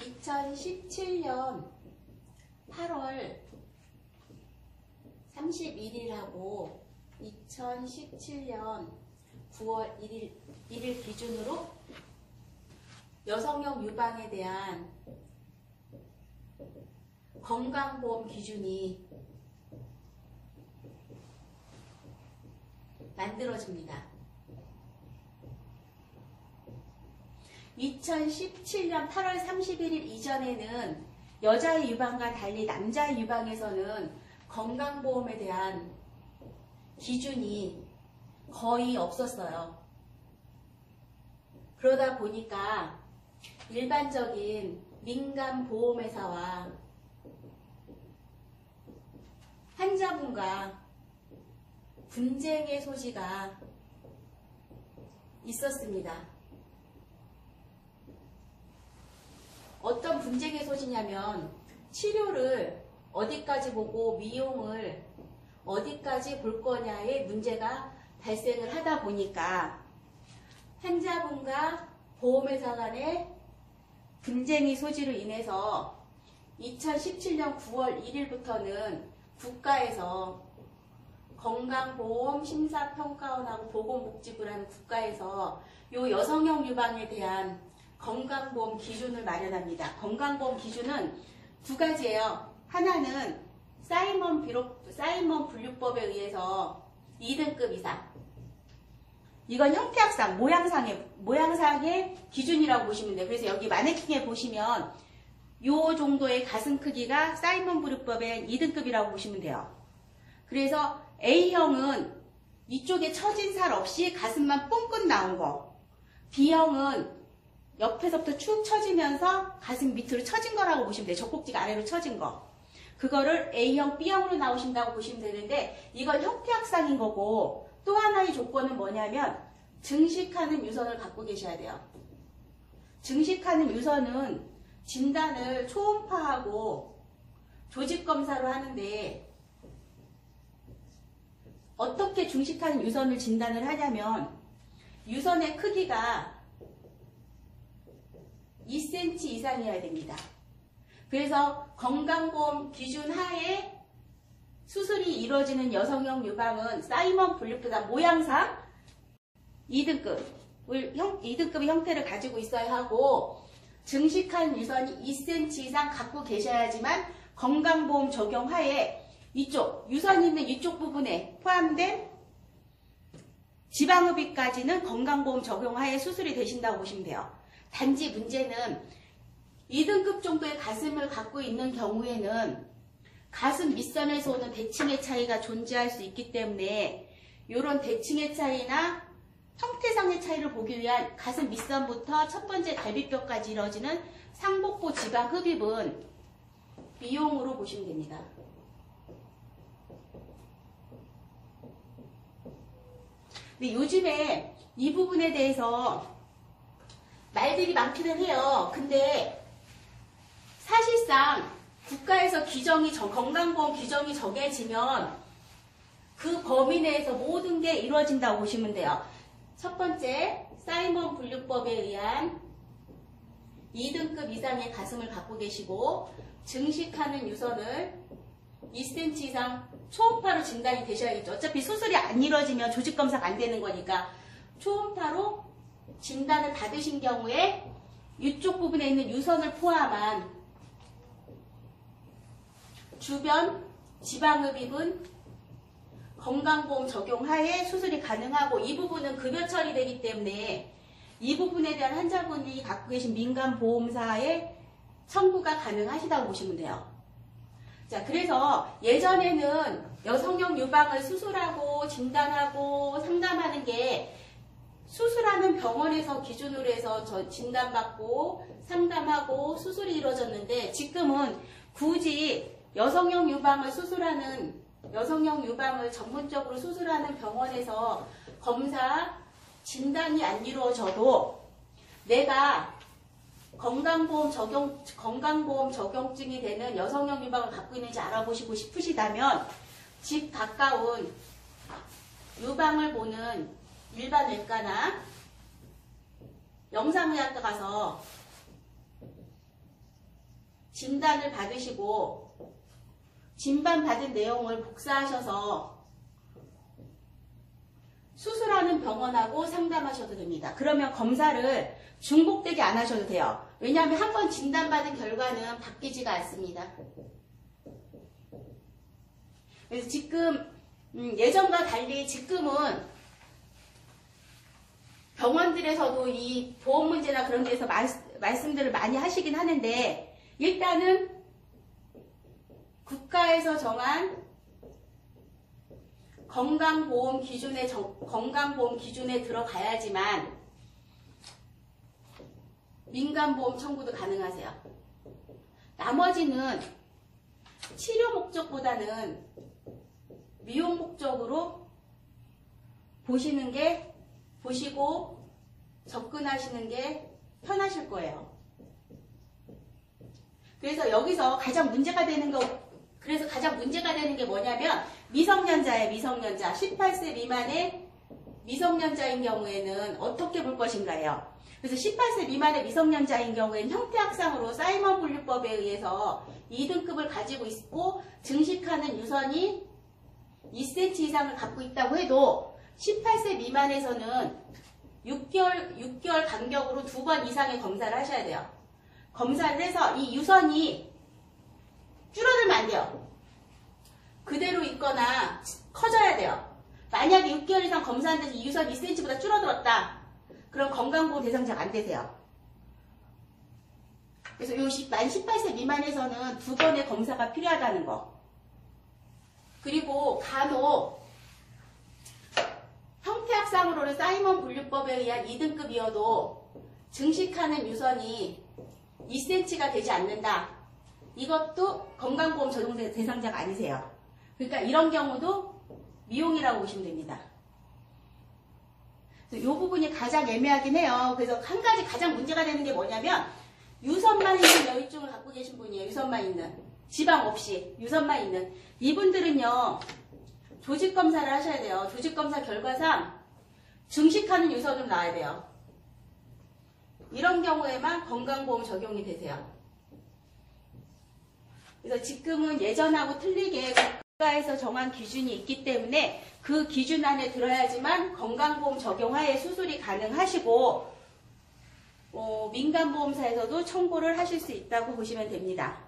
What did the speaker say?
2017년 8월 31일하고 2017년 9월 1일 기준으로 여성용 유방에 대한 건강보험 기준이 만들어집니다. 2017년 8월 31일 이전에는 여자의 유방과 달리 남자의 유방에서는 건강보험에 대한 기준이 거의 없었어요. 그러다 보니까 일반적인 민간보험회사와 환자분과 분쟁의 소지가 있었습니다. 어떤 분쟁의 소지냐면 치료를 어디까지 보고 미용을 어디까지 볼 거냐의 문제가 발생을 하다 보니까 환자분과 보험회사 간의 분쟁의 소지로 인해서 2017년 9월 1일부터는 국가에서 건강보험 심사평가원하고 보건복지부라는 국가에서 요 여성용 유방에 대한 건강보험 기준을 마련합니다. 건강보험 기준은 두 가지예요. 하나는 사이먼 분류법에 의해서 2등급 이상. 이건 형태학상, 모양상의 기준이라고 보시면 돼요. 그래서 여기 마네킹에 보시면 요 정도의 가슴 크기가 사이먼 분류법의 2등급이라고 보시면 돼요. 그래서 A형은 이쪽에 처진 살 없이 가슴만 뿜긋 나온 거. B형은 옆에서부터 축 처지면서 가슴 밑으로 처진 거라고 보시면 돼요. 젖꼭지가 아래로 처진 거. 그거를 A형, B형으로 나오신다고 보시면 되는데 이건 형태학상인 거고 또 하나의 조건은 뭐냐면 증식하는 유선을 갖고 계셔야 돼요. 증식하는 유선은 진단을 초음파하고 조직검사로 하는데 어떻게 증식하는 유선을 진단을 하냐면 유선의 크기가 2cm 이상이어야 됩니다. 그래서 건강보험 기준 하에 수술이 이루어지는 여성용 유방은 사이먼 분류보다 모양상 2등급의 형태를 가지고 있어야 하고 증식한 유선이 2cm 이상 갖고 계셔야지만 건강보험 적용 하에 이쪽 유선이 있는 이쪽 부분에 포함된 지방흡입까지는 건강보험 적용 하에 수술이 되신다고 보시면 돼요. 단지 문제는 2등급 정도의 가슴을 갖고 있는 경우에는 가슴 밑선에서 오는 대칭의 차이가 존재할 수 있기 때문에 이런 대칭의 차이나 형태상의 차이를 보기 위한 가슴 밑선부터 첫 번째 갈비뼈까지 이루어지는 상복부 지방 흡입은 비용으로 보시면 됩니다. 근데 요즘에 이 부분에 대해서 말들이 많기는 해요. 근데 사실상 국가에서 건강보험 규정이 정해지면 그 범위 내에서 모든 게 이루어진다고 보시면 돼요. 첫 번째, 사이먼 분류법에 의한 2등급 이상의 가슴을 갖고 계시고 증식하는 유선을 2cm 이상 초음파로 진단이 되셔야겠죠. 어차피 수술이 안 이루어지면 조직검사가 안 되는 거니까 초음파로 진단을 받으신 경우에 이쪽 부분에 있는 유선을 포함한 주변 지방흡입은 건강보험 적용하에 수술이 가능하고 이 부분은 급여 처리되기 때문에 이 부분에 대한 환자분이 갖고 계신 민간보험사에 청구가 가능하시다고 보시면 돼요. 자, 그래서 예전에는 여성용 유방을 수술하고 진단하고 상담하는 게 수술하는 병원에서 기준으로 해서 진단받고 상담하고 수술이 이루어졌는데 지금은 굳이 여성용 유방을 전문적으로 수술하는 병원에서 검사, 진단이 안 이루어져도 내가 건강보험 적용증이 되는 여성용 유방을 갖고 있는지 알아보시고 싶으시다면 집 가까운 유방을 보는 일반 외과나 영상의학과 가서 진단을 받으시고 진단받은 내용을 복사하셔서 수술하는 병원하고 상담하셔도 됩니다. 그러면 검사를 중복되게 안 하셔도 돼요. 왜냐하면 한번 진단받은 결과는 바뀌지가 않습니다. 그래서 지금 예전과 달리 지금은 병원들에서도 이 보험 문제나 그런 데서 말씀들을 많이 하시긴 하는데 일단은 국가에서 정한 건강보험 기준에 들어가야지만 민간보험 청구도 가능하세요. 나머지는 치료 목적보다는 미용 목적으로 보시고 접근하시는 게 편하실 거예요. 그래서 여기서 가장 문제가 되는 게 뭐냐면 미성년자예요. 미성년자. 18세 미만의 미성년자인 경우에는 어떻게 볼 것인가요? 그래서 18세 미만의 미성년자인 경우에는 형태학상으로 사이먼 분류법에 의해서 2등급을 가지고 있고 증식하는 유선이 2cm 이상을 갖고 있다고 해도 18세 미만에서는 6개월 간격으로 2번 이상의 검사를 하셔야 돼요. 검사를 해서 이 유선이 줄어들면 안 돼요. 그대로 있거나 커져야 돼요. 만약에 6개월 이상 검사한 데서 이 유선 2cm보다 줄어들었다. 그럼 건강보험 대상자가 안 되세요. 그래서 만 18세 미만에서는 2번의 검사가 필요하다는 거. 그리고 간혹 형태학상으로는 사이먼 분류법에 의한 2등급이어도 증식하는 유선이 2cm가 되지 않는다. 이것도 건강보험 적용 대상자가 아니세요. 그러니까 이런 경우도 미용이라고 보시면 됩니다. 이 부분이 가장 애매하긴 해요. 그래서 한 가지 가장 문제가 되는 게 뭐냐면 유선만 있는 여유증을 갖고 계신 분이에요. 유선만 있는. 지방 없이 유선만 있는. 이분들은요. 조직검사를 하셔야 돼요. 조직검사 결과상 증식하는 유선으로 나와야 돼요. 이런 경우에만 건강보험 적용이 되세요. 그래서 지금은 예전하고 틀리게 국가에서 정한 기준이 있기 때문에 그 기준 안에 들어야지만 건강보험 적용하에 수술이 가능하시고 민간보험사에서도 청구를 하실 수 있다고 보시면 됩니다.